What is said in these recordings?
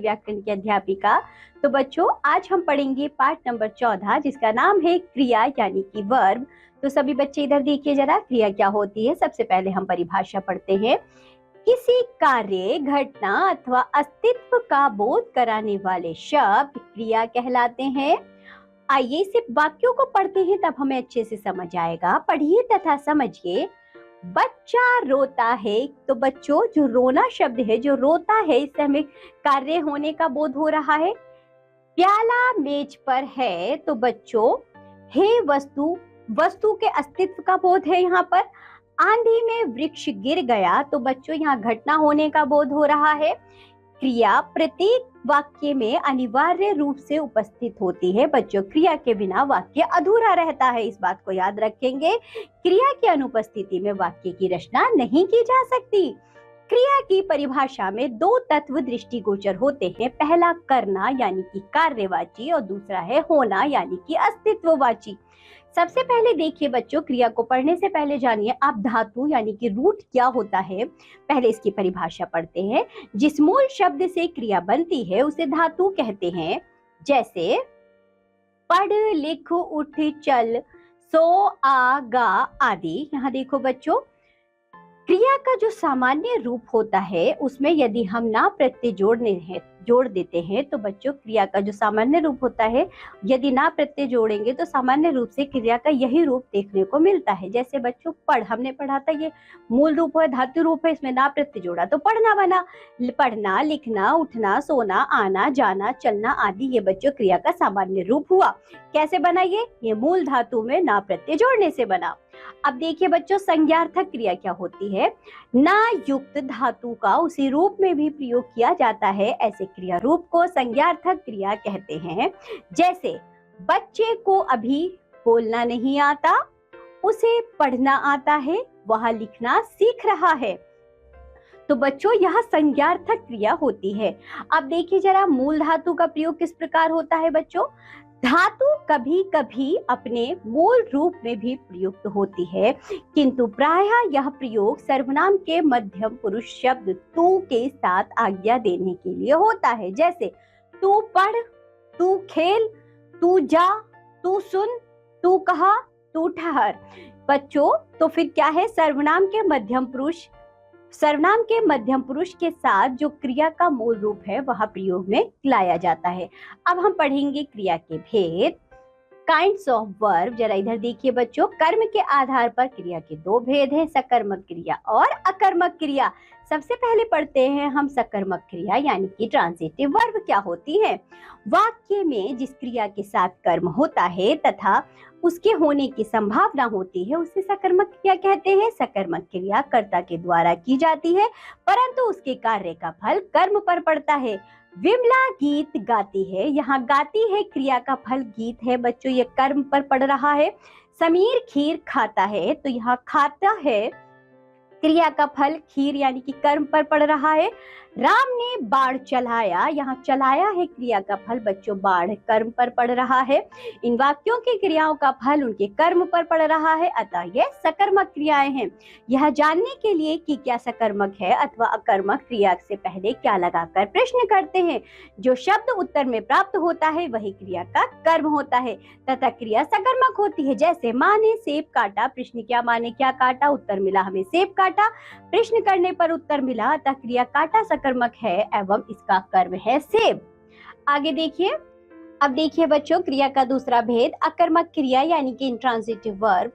व्याकरण की अध्यापिका। तो बच्चों, आज हम पढ़ेंगे पाठ नंबर 14 जिसका नाम है क्रिया यानी कि वर्ब। तो सभी बच्चे इधर देखिए जरा, क्रिया क्या होती है। सबसे पहले हम परिभाषा पढ़ते हैं। किसी कार्य, घटना अथवा अस्तित्व का बोध कराने वाले शब्द क्रिया कहलाते हैं। आइए इसे वाक्यों को पढ़ते हैं, तब हमें अच्छे से समझ आएगा। पढ़िए तथा समझिए। बच्चा रोता है। तो बच्चों, जो रोना शब्द है, जो रोता है, इससे हमें कार्य होने का बोध हो रहा है। प्याला मेज पर है। तो बच्चों, है वस्तु, वस्तु के अस्तित्व का बोध है यहाँ पर। आंधी में वृक्ष गिर गया। तो बच्चों, यहाँ घटना होने का बोध हो रहा है। क्रिया प्रत्येक वाक्य में अनिवार्य रूप से उपस्थित होती है। बच्चों, क्रिया के बिना वाक्य अधूरा रहता है, इस बात को याद रखेंगे। क्रिया की अनुपस्थिति में वाक्य की रचना नहीं की जा सकती। क्रिया की परिभाषा में दो तत्व दृष्टिगोचर होते हैं। पहला करना यानी कि कार्यवाची, और दूसरा है होना यानी कि अस्तित्ववाची। सबसे पहले देखिए बच्चों, क्रिया को पढ़ने से पहले जानिए आप धातु यानी कि रूट क्या होता है। पहले इसकी परिभाषा पढ़ते हैं। जिस मूल शब्द से क्रिया बनती है उसे धातु कहते हैं। जैसे पढ़, लिख, उठ, चल, सो, आ, गा आदि। यहाँ देखो बच्चों, क्रिया का जो सामान्य रूप होता है उसमें यदि हम ना प्रत्यय जोड़ देते हैं, तो बच्चों क्रिया का जो सामान्य रूप होता है, यदि ना प्रत्यय जोड़ेंगे तो सामान्य रूप से क्रिया का यही रूप देखने को मिलता है। जैसे बच्चों, पढ़ हमने पढ़ा था, ये मूल रूप है, धातु रूप है, इसमें ना प्रत्यय जोड़ा तो पढ़ना बना। पढ़ना, लिखना, उठना, सोना, आना, जाना, चलना आदि ये बच्चों क्रिया का सामान्य रूप हुआ। कैसे बना ये मूल धातु में ना प्रत्यय जोड़ने से बना। अब देखिए बच्चों, संज्ञार्थक क्रिया क्या होती है। ना युक्त धातु का उसी रूप में भी प्रयोग किया जाता है। ऐसे क्रिया रूप को संज्ञार्थक क्रिया कहते हैं। जैसे बच्चे को अभी बोलना नहीं आता, उसे पढ़ना आता है, वह लिखना सीख रहा है। तो बच्चों, यह संज्ञार्थक क्रिया होती है। अब देखिए जरा, मूल धातु का प्रयोग किस प्रकार होता है बच्चों। धातु कभी कभी अपने मूल रूप में भी प्रयुक्त होती है, किंतु प्रायः यह प्रयोग सर्वनाम के मध्यम पुरुष शब्द तू के साथ आज्ञा देने के लिए होता है। जैसे तू पढ़, तू खेल, तू जा, तू सुन, तू कहा, तू ठहर। बच्चों, तो फिर क्या है, सर्वनाम के मध्यम पुरुष के साथ जो क्रिया का मूल रूप है वह प्रयोग में लाया जाता है। अब हम पढ़ेंगे क्रिया के भेद। Kinds of verb. जरा इधर देखिए बच्चों, कर्म के आधार पर क्रिया के दो भेद हैं, सकर्मक क्रिया और अकर्मक क्रिया। सबसे पहले पढ़ते हैं हम सकर्मक क्रिया यानी कि ट्रांजिटिव वर्ब क्या होती है। वाक्य में जिस क्रिया के साथ कर्म होता है तथा उसके होने की संभावना होती है उसे सकर्मक क्रिया कहते हैं। सकर्मक क्रिया कर्ता के द्वारा की जाती है, परंतु उसके कार्य का फल कर्म पर पड़ता है। विमला गीत गाती है, यहाँ गाती है क्रिया का फल गीत है। बच्चों, ये कर्म पर पड़ रहा है। समीर खीर खाता है, तो यहाँ खाता है क्रिया का फल खीर यानी कि कर्म पर पड़ रहा है। राम ने बाढ़ चलाया, यहाँ चलाया है क्रिया का फल बच्चों बाढ़ कर्म पर पड़ रहा है। इन वाक्यों की क्रियाओं का फल उनके कर्म पर पड़ रहा है, अतः यह सकर्मक क्रियाएं हैं। यह जानने के लिए कि क्या सकर्मक है अथवा अकर्मक, क्रिया से पहले क्या लगाकर प्रश्न करते हैं। जो शब्द उत्तर में प्राप्त होता है वही क्रिया का कर्म होता है तथा क्रिया सकर्मक होती है। जैसे माँ ने सेब काटा, प्रश्न किया माँ ने क्या काटा, उत्तर मिला हमें सेब काटा। प्रश्न करने पर उत्तर मिला, अतः क्रिया काटा सकर्मक है एवं इसका कर्म है सेब। आगे देखिए। अब देखिए बच्चों, क्रिया का दूसरा भेद अकर्मक क्रिया यानी कि इंट्रांजिटिव वर्ब।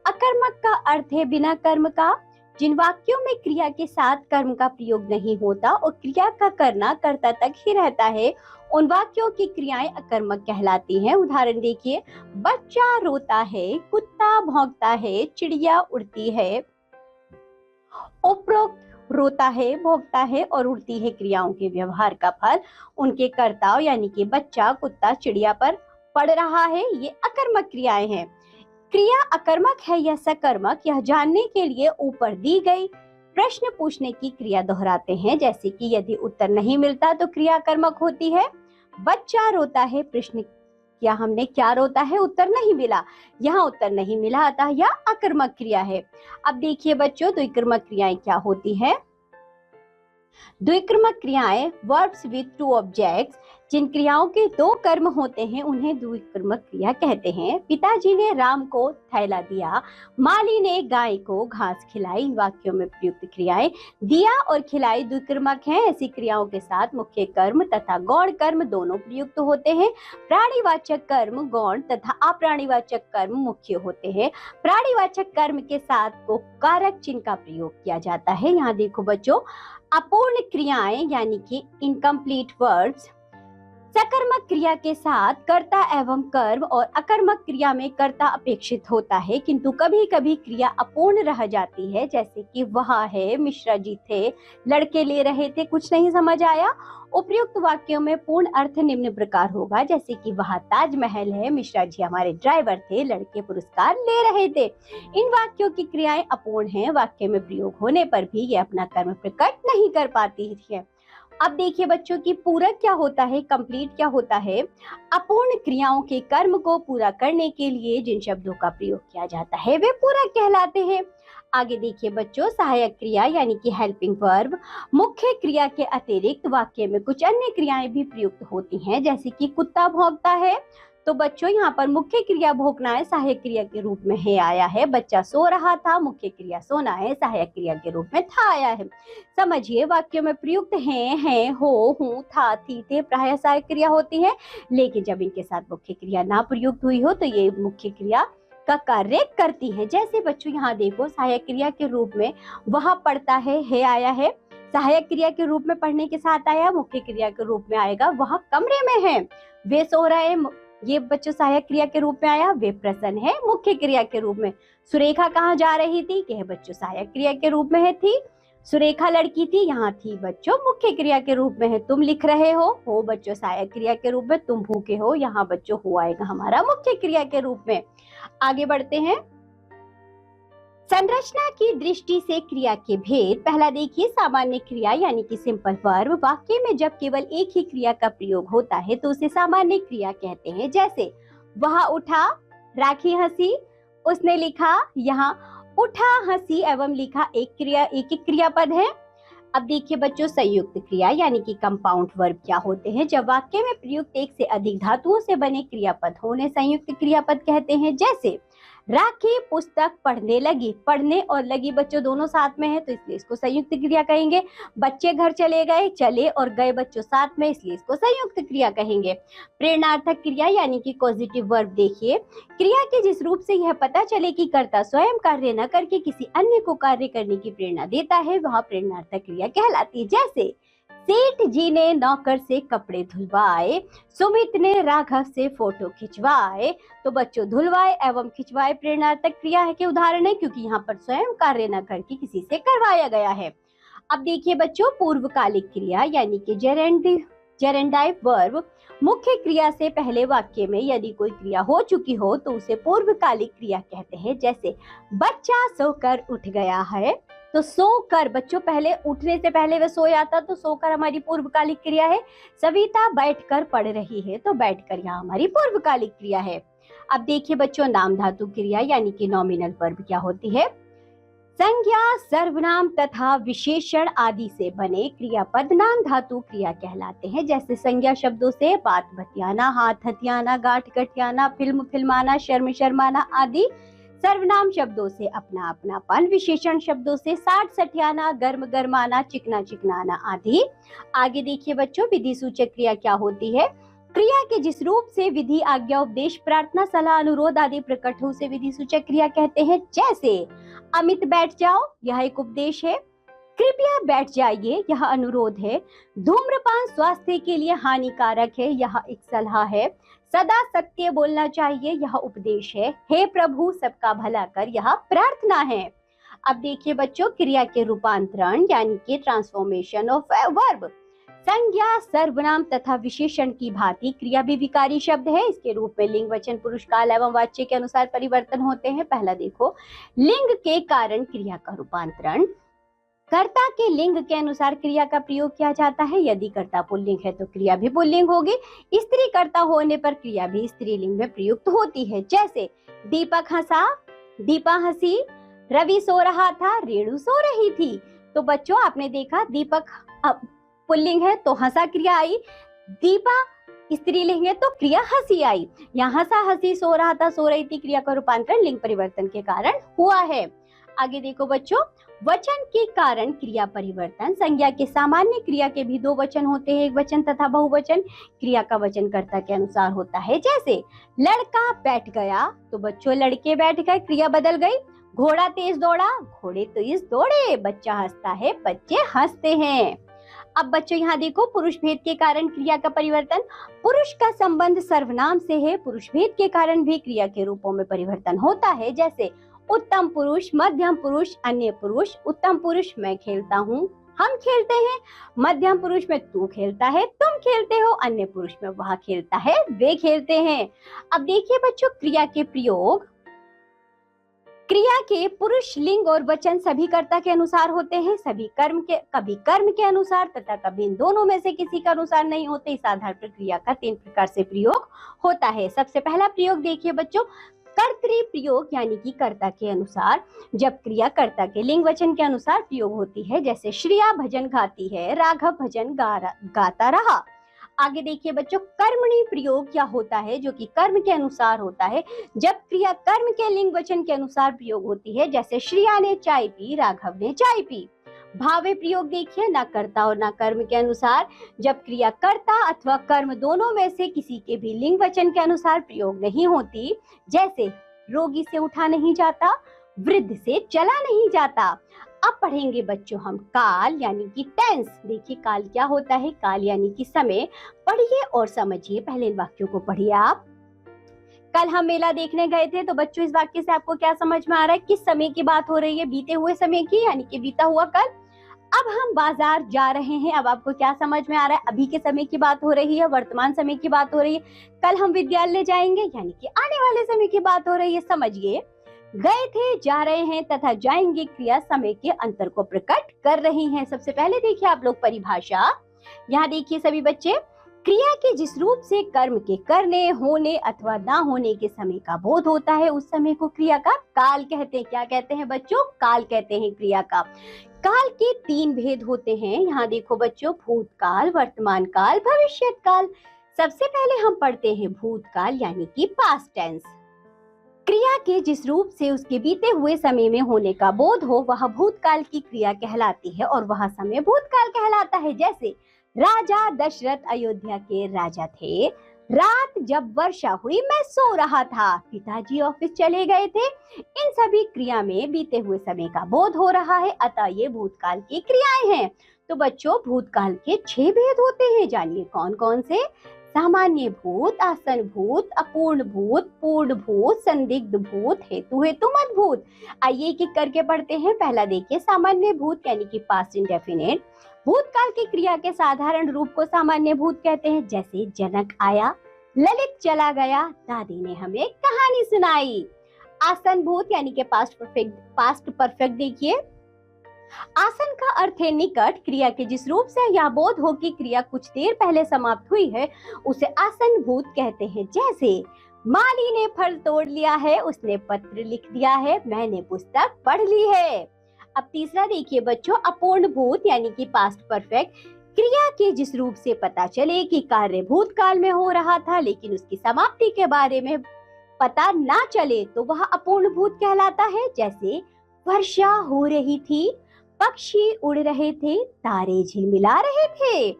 अकर्मक का अर्थ है बिना कर्म का। जिन वाक्यों में क्रिया के साथ कर्म का प्रयोग नहीं होता और क्रिया का करना कर्ता तक ही रहता है, उन वाक्यों की क्रियाएं अकर्मक कहलाती हैं। उदाहरण देखिए, बच्चा रोता है, कुत्ता भौंकता है, चिड़िया उड़ती है। उपरोक्त रोता है, भोगता है और उड़ती है क्रियाओं के व्यवहार का फल उनके कर्ताओं यानी कि बच्चा, कुत्ता, चिड़िया पर पड़ रहा है। ये अकर्मक क्रियाएं हैं। क्रिया अकर्मक है या सकर्मक, यह जानने के लिए ऊपर दी गई प्रश्न पूछने की क्रिया दोहराते हैं। जैसे कि यदि उत्तर नहीं मिलता तो क्रिया कर्मक होती है। बच्चा रोता है, प्रश्न किया हमने क्या रोता है, उत्तर नहीं मिला, यहाँ उत्तर नहीं मिला, अतः यह अकर्मक क्रिया है। अब देखिए बच्चों, तो कर्मक क्रियाएं क्या होती है। द्विक्रमक क्रियाएं वर्ब्स विद टू ऑब्जेक्ट्स, जिन क्रियाओं के दो कर्म होते हैं उन्हें द्विक्रमक क्रिया कहते हैं। पिताजी ने राम को थैला दिया, माली ने गाय को घास खिलाई। इन वाक्यों में प्रयुक्त क्रियाएं दिया और खिलाई द्विक्रमक हैं। ऐसी क्रियाओं के साथ मुख्य कर्म तथा गौण कर्म दोनों प्रयुक्त होते हैं। प्राणीवाचक कर्म गौण तथा अप्राणीवाचक कर्म मुख्य होते हैं। प्राणीवाचक कर्म के साथ को कारक चिन्ह का प्रयोग किया जाता है। यहाँ देखो बच्चों, अपूर्ण क्रियाएं यानी कि इनकम्प्लीट वर्ड्स सकर्मक क्रिया के साथ कर्ता एवं कर्म और अकर्मक क्रिया में कर्ता अपेक्षित होता है, किंतु कभी कभी क्रिया अपूर्ण रह जाती है, जैसे कि वहां है, मिश्रा जी थे, लड़के ले रहे थे, कुछ नहीं समझ आया। उपयुक्त वाक्यों में पूर्ण अर्थ निम्न प्रकार होगा, जैसे कि वहां ताजमहल है, मिश्रा जी हमारे ड्राइवर थे, लड़के पुरस्कार ले रहे थे। इन वाक्यों की क्रियाएं अपूर्ण हैं। वाक्य में प्रयोग होने पर भी ये अपना कर्म प्रकट नहीं कर पाती है। अब देखिए बच्चों की पूरक क्या होता है, कंप्लीट क्या होता है। अपूर्ण क्रियाओं के कर्म को पूरा करने के लिए जिन शब्दों का प्रयोग किया जाता है वे पूरक कहलाते हैं। आगे देखिए बच्चों, सहायक क्रिया यानी कि हेल्पिंग वर्ब। मुख्य क्रिया के अतिरिक्त वाक्य में कुछ अन्य क्रियाएं भी प्रयुक्त होती हैं, जैसे कि कुत्ता भौंकता है। तो बच्चों यहाँ पर मुख्य क्रिया भौंकना है, सहायक क्रिया के रूप में है आया है। बच्चा सो रहा था, मुख्य क्रिया सोना है, सहायक क्रिया के रूप में था आया है। समझिए, वाक्यों में प्रयुक्त है, हो, हूँ, था, थी, थे प्राय सहायक क्रिया होती है, लेकिन जब इनके साथ मुख्य क्रिया ना प्रयुक्त हुई हो तो ये मुख्य क्रिया का कार्य करती है। जैसे बच्चों यहाँ देखो, सहायक क्रिया के रूप में वहां पढ़ता है आया है, सहायक क्रिया के रूप में पढ़ने के साथ आया, मुख्य क्रिया के रूप में आएगा वहां कमरे में है, वे सो रहे, ये बच्चों सहायक क्रिया के रूप में आया, वे प्रसन्न है मुख्य क्रिया के रूप में। सुरेखा कहाँ जा रही थी, यह बच्चों सहायक क्रिया के रूप में है, थी। सुरेखा लड़की थी, यहाँ थी बच्चों मुख्य क्रिया के रूप में है। तुम लिख रहे हो बच्चों सहायक क्रिया के रूप में। तुम भूखे हो, यहाँ बच्चों हो आएगा हमारा मुख्य क्रिया के रूप में। आगे बढ़ते हैं, संरचना की दृष्टि से क्रिया के भेद। पहला देखिए, सामान्य क्रिया यानी कि सिंपल वर्ब। वाक्य में जब केवल एक ही क्रिया का प्रयोग होता है तो उसे सामान्य क्रिया कहते हैं। जैसे वहां उठा, राखी हंसी, उसने लिखा, यहाँ उठा, हंसी एवं लिखा एक क्रियापद है। अब देखिए बच्चों, संयुक्त क्रिया यानी कि कंपाउंड वर्ब क्या होते हैं। जब वाक्य में प्रयुक्त एक से अधिक धातुओं से बने क्रियापद होने संयुक्त क्रियापद कहते हैं। जैसे राखी पुस्तक पढ़ने लगी, पढ़ने और लगी बच्चों दोनों साथ में है तो इसलिए इसको संयुक्त क्रिया कहेंगे। बच्चे घर चले गए, चले और गए बच्चों साथ में, इसलिए इसको संयुक्त क्रिया कहेंगे। प्रेरणार्थक क्रिया यानी कि पॉजिटिव वर्ब। देखिए, क्रिया के जिस रूप से यह पता चले कि कर्ता स्वयं कार्य न करके किसी अन्य को कार्य करने की प्रेरणा देता है, वह प्रेरणार्थक क्रिया कहलाती है। जैसे सेठ जी ने नौकर से कपड़े धुलवाए, सुमित ने राघव से फोटो खिंचवाए। तो बच्चों, धुलवाए एवं खिंचवाए प्रेरणार्थक क्रिया है के उदाहरण है, क्योंकि यहाँ पर स्वयं कार्य न करके किसी से करवाया गया है। अब देखिए बच्चों, पूर्वकालिक क्रिया यानी कि जेरेंडाइव वर्ब। मुख्य क्रिया से पहले वाक्य में यदि कोई क्रिया हो चुकी हो तो उसे पूर्वकालिक क्रिया कहते हैं। जैसे बच्चा सोकर उठ गया है, तो सोकर बच्चों पहले उठने से पहले वह सोया था, तो सोकर हमारी पूर्वकालिक क्रिया है। सविता बैठकर पढ़ रही है, तो बैठकर यहाँ हमारी पूर्वकालिक क्रिया है। अब देखिए बच्चों, नाम धातु क्रिया यानी कि नॉमिनल वर्ब क्या होती है। संज्ञा, सर्वनाम तथा विशेषण आदि से बने क्रियापद नाम धातु क्रिया कहलाते हैं। जैसे संज्ञा शब्दों से बात बतियाना, हाथ हथियाना, गांठ गठियाना, फिल्म फिल्माना, शर्म शर्माना आदि। सर्वनाम शब्दों से अपना अपनापन, विशेषण शब्दों से साठ सठियाना, गर्म गरमाना, चिकना चिकनाना आदि। आगे देखिए बच्चों, विधि सूचक क्रिया क्या होती है। क्रिया के जिस रूप से विधि, आज्ञा, उपदेश, प्रार्थना, सलाह, अनुरोध आदि प्रकट हो उसे विधि सूचक क्रिया कहते हैं। जैसे अमित बैठ जाओ, यह एक उपदेश है। कृपया बैठ जाइए, यह अनुरोध है। धूम्रपान स्वास्थ्य के लिए हानिकारक है, यह एक सलाह है। सदा सत्य बोलना चाहिए, यह उपदेश है। हे प्रभु सबका भला कर, यह प्रार्थना है। अब देखिए बच्चों, क्रिया के रूपांतरण यानी कि ट्रांसफॉर्मेशन ऑफ वर्ब। संज्ञा, सर्वनाम तथा विशेषण की भांति क्रिया भी विकारी शब्द है। इसके रूप में लिंग, वचन, पुरुष काल एवं वाच्य के अनुसार परिवर्तन होते हैं। पहला देखो, लिंग के कारण क्रिया का रूपांतरण। कर्ता के लिंग के अनुसार क्रिया का प्रयोग किया जाता है। यदि कर्ता पुल्लिंग है तो क्रिया भी पुल्लिंग होगी। स्त्री कर्ता होने पर क्रिया भी स्त्रीलिंग में प्रयुक्त होती है। जैसे दीपक हंसा, दीपा हंसी, रवि सो रहा था, रेणु सो रही थी। तो बच्चों आपने देखा, दीपक अब पुल्लिंग है तो हंसा क्रिया आई, दीपा स्त्रीलिंग है तो क्रिया हंसी आई। यहाँ हंसा हंसी सो रहा था सो रही थी क्रिया का रूपांतरण लिंग परिवर्तन के कारण हुआ है। आगे देखो बच्चों, वचन के कारण क्रिया परिवर्तन। संज्ञा के सामान्य क्रिया के भी दो वचन होते हैं, एक वचन तथा बहुवचन। क्रिया का वचनकर्ता के अनुसार होता है। जैसे लड़का बैठ गया तो बच्चों लड़के बैठ गए, क्रिया बदल गई। घोड़ा तेज दौड़ा, घोड़े तेज दौड़े। बच्चा हंसता है, बच्चे हंसते हैं। अब बच्चों यहाँ देखो, पुरुष भेद के कारण क्रिया का परिवर्तन। पुरुष का संबंध सर्वनाम से है, पुरुष भेद के कारण भी क्रिया के रूपों में परिवर्तन होता है। जैसे उत्तम पुरुष, मध्यम पुरुष, अन्य पुरुष। उत्तम पुरुष मैं खेलता हूँ, हम खेलते हैं। मध्यम पुरुष में तू खेलता है, तुम खेलते हो। अन्य पुरुष में वह खेलता है, वे खेलते हैं। अब देखिए बच्चों, क्रिया के प्रयोग। क्रिया के पुरुष लिंग और वचन सभी कर्ता के अनुसार होते हैं, सभी कभी कर्म के अनुसार तथा कभी इन दोनों में से किसी के अनुसार नहीं होते। इस आधार पर क्रिया का 3 प्रकार से प्रयोग होता है। सबसे पहला प्रयोग देखिए बच्चों, कर्तृ प्रयोग यानी कि कर्ता के अनुसार। जब क्रिया कर्ता के लिंग वचन के अनुसार प्रयोग होती है, जैसे श्रेया भजन गाती है, राघव भजन गाता रहा। आगे देखिए बच्चों, कर्मणि प्रयोग क्या होता है, जो कि कर्म के अनुसार होता है। जब क्रिया कर्म के लिंग वचन के अनुसार प्रयोग होती है, जैसे श्रेया ने चाय पी, राघव ने चाय पी। भावे प्रयोग देखिए, ना कर्ता और ना कर्म के अनुसार। जब क्रिया कर्ता अथवा कर्म दोनों में से किसी के भी लिंग वचन के अनुसार प्रयोग नहीं होती, जैसे रोगी से उठा नहीं जाता, वृद्ध से चला नहीं जाता। अब पढ़ेंगे बच्चों हम काल यानी कि टेंस। देखिए काल क्या होता है, काल यानी कि समय। पढ़िए और समझिए, पहले इन वाक्यों को पढ़िए आप। कल हम मेला देखने गए थे, तो बच्चों इस वाक्य से आपको क्या समझ में आ रहा है, किस समय की बात हो रही है, बीते हुए समय की यानी कि बीता हुआ कल। अब हम बाजार जा रहे हैं, अब आपको क्या समझ में आ रहा है, अभी के समय की बात हो रही है, वर्तमान समय की बात हो रही है। कल हम विद्यालय जाएंगे यानी कि आने वाले समय की बात हो रही है। समझिए, गए थे, जा रहे हैं तथा जाएंगे क्रिया समय के अंतर को प्रकट कर रही हैं। सबसे पहले देखिए आप लोग परिभाषा। यहाँ देखिए सभी बच्चे, क्रिया के जिस रूप से कर्म के करने, होने अथवा ना होने के समय का बोध होता है, उस समय को क्रिया का काल कहते हैं। क्या कहते हैं बच्चों, काल कहते हैं क्रिया का। काल के 3 भेद होते हैं। यहाँ देखो बच्चों, भूतकाल, वर्तमान काल, भविष्यत काल। सबसे पहले हम पढ़ते हैं भूतकाल यानी कि पास्ट टेंस। क्रिया के जिस रूप से उसके बीते हुए समय में होने का बोध हो, वह भूतकाल की क्रिया कहलाती है और वह समय भूतकाल कहलाता है। जैसे राजा दशरथ अयोध्या के राजा थे। रात जब वर्षा हुई मैं सो रहा था, पिताजी ऑफिस चले गए थे। इन सभी क्रिया में बीते हुए समय का बोध हो रहा है, अतः ये भूतकाल की क्रियाएं हैं। तो बच्चों भूतकाल के 6 भेद होते हैं, जानिए कौन कौन से। सामान्य भूत, आसन भूत, अपूर्ण भूत, पूर्ण भूत, संदिग्ध भूत, हेतु हेतुमत भूत। आइए एक एक करके पढ़ते हैं। पहला देखिए सामान्य भूत यानी कि पास्ट इंडेफिनिट। भूतकाल की क्रिया के साधारण रूप को सामान्य भूत कहते हैं। जैसे जनक आया, ललित चला गया, दादी ने हमें कहानी सुनाई। आसन भूत यानी कि पास्ट परफेक्ट देखिए। आसन का अर्थ है निकट। क्रिया के जिस रूप से यह बोध हो कि क्रिया कुछ देर पहले समाप्त हुई है, उसे आसन भूत कहते हैं। जैसे माली ने फल तोड़ लिया है, उसने पत्र लिख दिया है, मैंने पुस्तक पढ़ ली है। अब तीसरा देखिए बच्चों, अपूर्ण भूत यानी कि पास्ट परफेक्ट। क्रिया के जिस रूप से पता चले कि कार्य भूतकाल में हो रहा था लेकिन उसकी समाप्ति के बारे में पता ना चले, तो वह अपूर्ण भूत कहलाता है। जैसे वर्षा हो रही थी, पक्षी उड़ रहे थे, तारे झिलमिला रहे थे।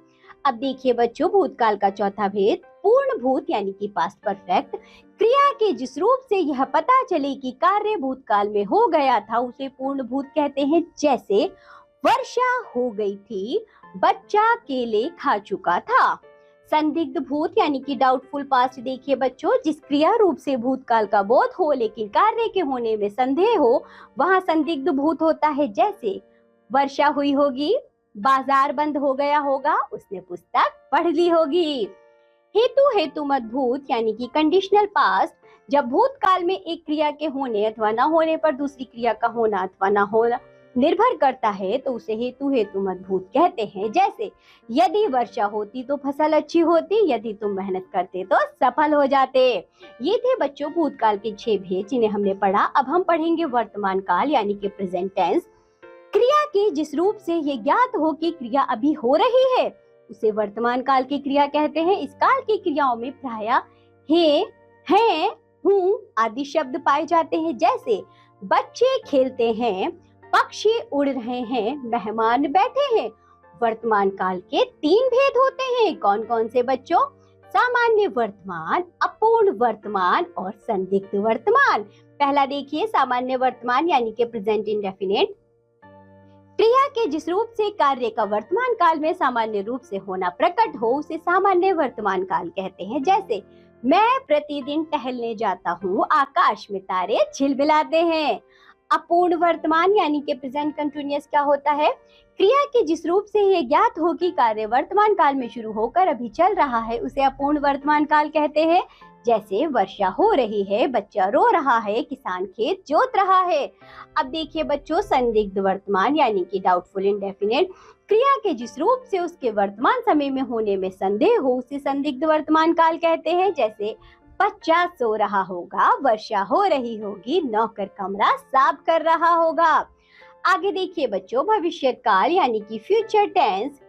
अब देखिए बच्चों भूतकाल का चौथा भेद, पूर्ण भूत यानी कि पास्ट परफेक्ट। क्रिया के जिस रूप से यह पता चले कि कार्य भूतकाल में हो गया था, उसे पूर्ण भूत कहते हैं। जैसे वर्षा हो गई थी, बच्चा केले खा चुका था। संदिग्ध भूत यानी कि डाउटफुल पास्ट देखिए बच्चों, जिस क्रिया रूप से भूतकाल का बोध हो लेकिन कार्य के होने में संदेह हो, वहां संदिग्ध भूत होता है। जैसे वर्षा हुई होगी, बाजार बंद हो गया होगा, उसने पुस्तक पढ़ ली होगी। हेतु हेतुमत भूत यानी कि कंडीशनल पास्ट। जब भूतकाल में एक क्रिया के होने अथवा न होने पर दूसरी क्रिया का होना अथवा न होना निर्भर करता है, तो उसे हेतु हेतुमत भूत कहते हैं। जैसे यदि वर्षा होती तो फसल अच्छी होती, यदि तुम मेहनत करते तो सफल हो जाते। ये थे बच्चों भूतकाल के 6 भेद जिन्हें हमने पढ़ा। अब हम पढ़ेंगे वर्तमान काल यानी कि प्रेजेंट टेंस। क्रिया के जिस रूप से ये ज्ञात हो कि क्रिया अभी हो रही है उसे वर्तमान काल की क्रिया कहते हैं। इस काल की क्रियाओं में प्रायः हैं, हूँ आदि शब्द पाए जाते हैं, जैसे बच्चे खेलते हैं, पक्षी उड़ रहे हैं, मेहमान बैठे हैं। वर्तमान काल के 3 भेद होते हैं। कौन कौन से बच्चों? सामान्य वर्तमान, अपूर्ण वर्तमान और संदिग्ध वर्तमान। पहला देखिए, सामान्य वर्तमान यानी कि प्रेजेंट इंडेफिनिट। क्रिया के जिस रूप से कार्य का वर्तमान काल में सामान्य रूप से होना प्रकट हो उसे सामान्य वर्तमान काल कहते हैं। जैसे मैं प्रतिदिन टहलने जाता हूँ, आकाश में तारे झिलमिलाते हैं। अपूर्ण वर्तमान यानी कि प्रेजेंट कंटिन्यूअस क्या होता है? क्रिया के जिस रूप से यह ज्ञात हो कि कार्य वर्तमान काल में शुरू होकर अभी चल रहा है उसे अपूर्ण वर्तमान काल कहते हैं। जैसे वर्षा हो रही है, बच्चा रो रहा है, किसान खेत जोत रहा है। अब देखिए बच्चों, संदिग्ध वर्तमान यानी कि डाउटफुल इंडेफिनिट। क्रिया के जिस रूप से उसके वर्तमान समय में होने में संदेह हो उसे संदिग्ध वर्तमान काल कहते हैं। जैसे बच्चा सो रहा होगा, वर्षा हो रही होगी, नौकर कमरा साफ कर रहा होगा। आगे देखिए बच्चों, भविष्य काल यानी कि फ्यूचर टेंस।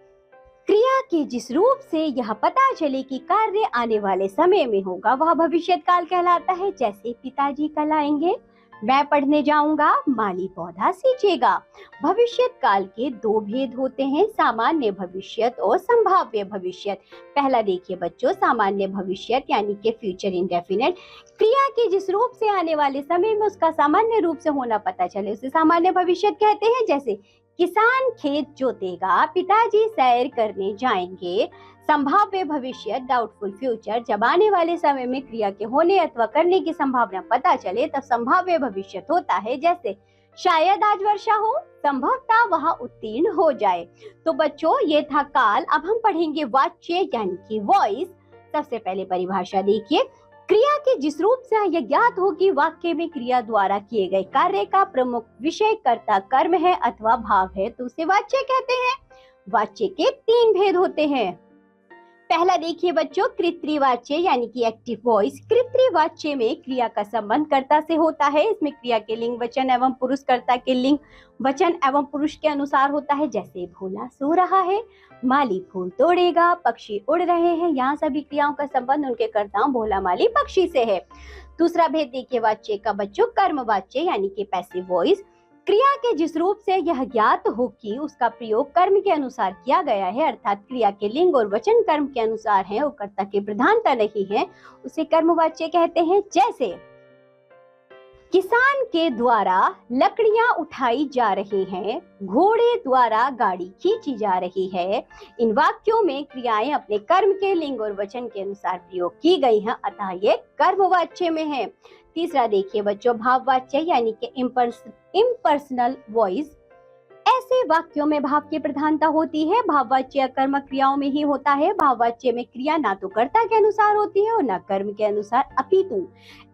क्रिया के जिस रूप से यह पता चले कि कार्य आने वाले समय में होगा वह भविष्य काल कहलाता है। जैसे पिताजी कल आएंगे, मैं पढ़ने जाऊंगा, माली पौधा सींचेगा। भविष्य काल के 2 भेद होते हैं, सामान्य भविष्यत और संभाव्य भविष्यत। पहला देखिए बच्चों, सामान्य भविष्यत यानी कि फ्यूचर इंडेफिनिट। क्रिया के जिस रूप से आने वाले समय में उसका सामान्य रूप से होना पता चले उसे सामान्य भविष्यत कहते हैं। जैसे किसान खेत जोतेगा, पिताजी सैर करने जाएंगे। संभाव्य भविष्य डाउटफुल फ्यूचर, जब आने वाले समय में क्रिया के होने अथवा करने की संभावना पता चले तब संभाव्य भविष्य होता है। जैसे शायद आज वर्षा हो, संभवतः वह उत्तीर्ण हो जाए। तो बच्चों ये था काल। अब हम पढ़ेंगे वाच्य यानी कि वॉइस। सबसे पहले परिभाषा देखिए, क्रिया के जिस रूप से यह ज्ञात हो कि वाक्य में क्रिया द्वारा किए गए कार्य का प्रमुख विषय कर्ता कर्म है अथवा भाव है तो उसे वाच्य कहते हैं। वाच्य के 3 भेद होते हैं। पहला देखिए बच्चों, कृत्रिवाच्य यानी कि एक्टिव वॉइस। कृत्रिवाच्य में क्रिया का संबंध कर्ता से होता है। इसमें क्रिया के लिंग वचन एवं पुरुष कर्ता के लिंग वचन एवं पुरुष के अनुसार होता है। जैसे भोला सो रहा है, माली फूल तोड़ेगा, पक्षी उड़ रहे हैं। यहाँ सभी क्रियाओं का संबंध उनके कर्ताओं भोला, माली, पक्षी से है। दूसरा भेद देखिए वाच्य का बच्चों, कर्मवाच्य यानी कि पैसिव वॉइस। क्रिया के जिस रूप से यह ज्ञात हो कि उसका प्रयोग कर्म के अनुसार किया गया है, अर्थात क्रिया के लिंग और वचन कर्म के अनुसार है और कर्ता की प्रधानता नहीं है, उसे कर्मवाच्य कहते हैं। जैसे किसान के द्वारा लकड़ियां उठाई जा रही हैं, घोड़े द्वारा गाड़ी खींची जा रही है। इन वाक्यों में क्रियाएं अपने कर्म के लिंग और वचन के अनुसार प्रयोग की गई हैं, अतः ये कर्मवाच्य में है। तीसरा देखिए बच्चों, भाववाच्य यानी कि इम्पर्सनल वॉइस। ऐसे वाक्यों में भाव की प्रधानता होती है। भाववाच्य कर्मक क्रियाओं में ही होता है। भाववाच्य में क्रिया ना तो कर्ता के अनुसार होती है और न कर्म के अनुसार, अपितु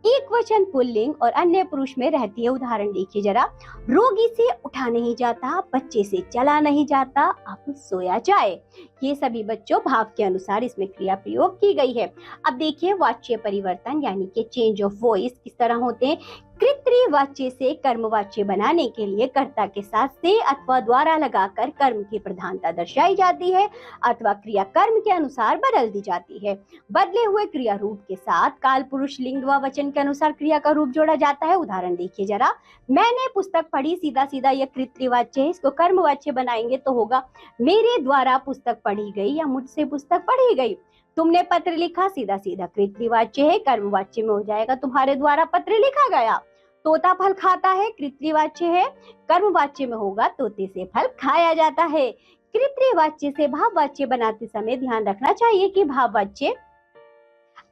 एक वचन पुल्लिंग और अन्य पुरुष में रहती है। उदाहरण देखिए जरा, रोगी से उठा नहीं जाता, बच्चे से चला नहीं जाता, अब सोया जाए। ये सभी बच्चों भाव के अनुसार इसमें क्रिया प्रयोग की गई है। अब देखिए वाच्य परिवर्तन यानी कि चेंज ऑफ वॉइस किस तरह होते हैं। कृत्रिवाच्य से कर्मवाच्य बनाने के लिए कर्ता के साथ से अथवा द्वारा लगाकर कर्म की प्रधानता दर्शाई जाती है अथवा क्रिया कर्म के अनुसार बदल दी जाती है। बदले हुए क्रिया रूप के साथ काल, पुरुष, लिंग व वचन के अनुसार क्रिया का रूप जोड़ा जाता है। उदाहरण देखिए जरा, मैंने पुस्तक पढ़ी, सीधा सीधा यह कृत्रिवाच्य है। इसको कर्मवाच्य बनाएंगे तो होगा मेरे द्वारा पुस्तक पढ़ी गई या मुझसे पुस्तक पढ़ी गई। तुमने पत्र लिखा, सीधा सीधा कृत्रिवाच्य है, कर्मवाच्य में हो जाएगा तुम्हारे द्वारा पत्र लिखा गया। तोता फल खाता है, कृत्रिवाच्य है, कर्मवाच्य में होगा तोते से फल खाया जाता है। कृत्रिवाच्य से भाववाच्य बनाते समय ध्यान रखना चाहिए कि भाववाच्य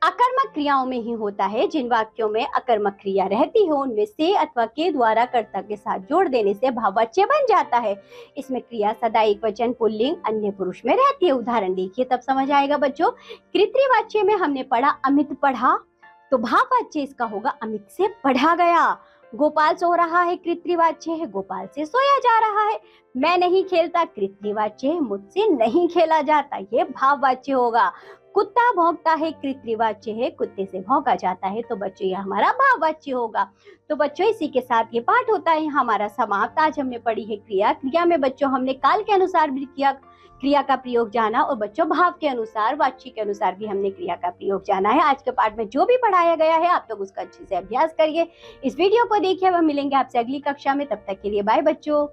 अकर्मक क्रियाओं में ही होता है। जिन वाक्यों में अकर्मक क्रिया रहती है उनमें से अथवा के द्वारा कर्ता के साथ जोड़ देने से भाववाच्य बन जाता है। इसमें क्रिया सदा एक वचन पुल्लिंग अन्य पुरुष में रहती है। उदाहरण देखिए तब समझ आएगा बच्चों। कृत्रिवाच्य में हमने पढ़ा अमित पढ़ा, तो भाववाच्य इसका होगा अमित से पढ़ा गया। गोपाल सो रहा है, कृत्रिवाच्य है, गोपाल से सोया जा रहा है। मैं नहीं खेलता, कृत्रिवाच्य है, मुझसे नहीं खेला जाता, ये भाववाच्य होगा। कुत्ता भौंकता है कृतवाच्य है, कुत्ते से भौंका जाता है, तो बच्चों ये हमारा भाववाच्य होगा। तो बच्चों इसी के साथ ये पाठ होता है हमारा समाप्त। आज हमने पढ़ी है क्रिया। क्रिया में बच्चों हमने काल के अनुसार भी क्रिया का प्रयोग जाना और बच्चों भाव के अनुसार, वाच्य के अनुसार भी हमने क्रिया का प्रयोग जाना है। आज के पाठ में जो भी पढ़ाया गया है आप लोग उसका अच्छे से अभ्यास करिए। इस वीडियो को देखिए। अब हम मिलेंगे आपसे अगली कक्षा में, तब तक के लिए बाय बच्चों।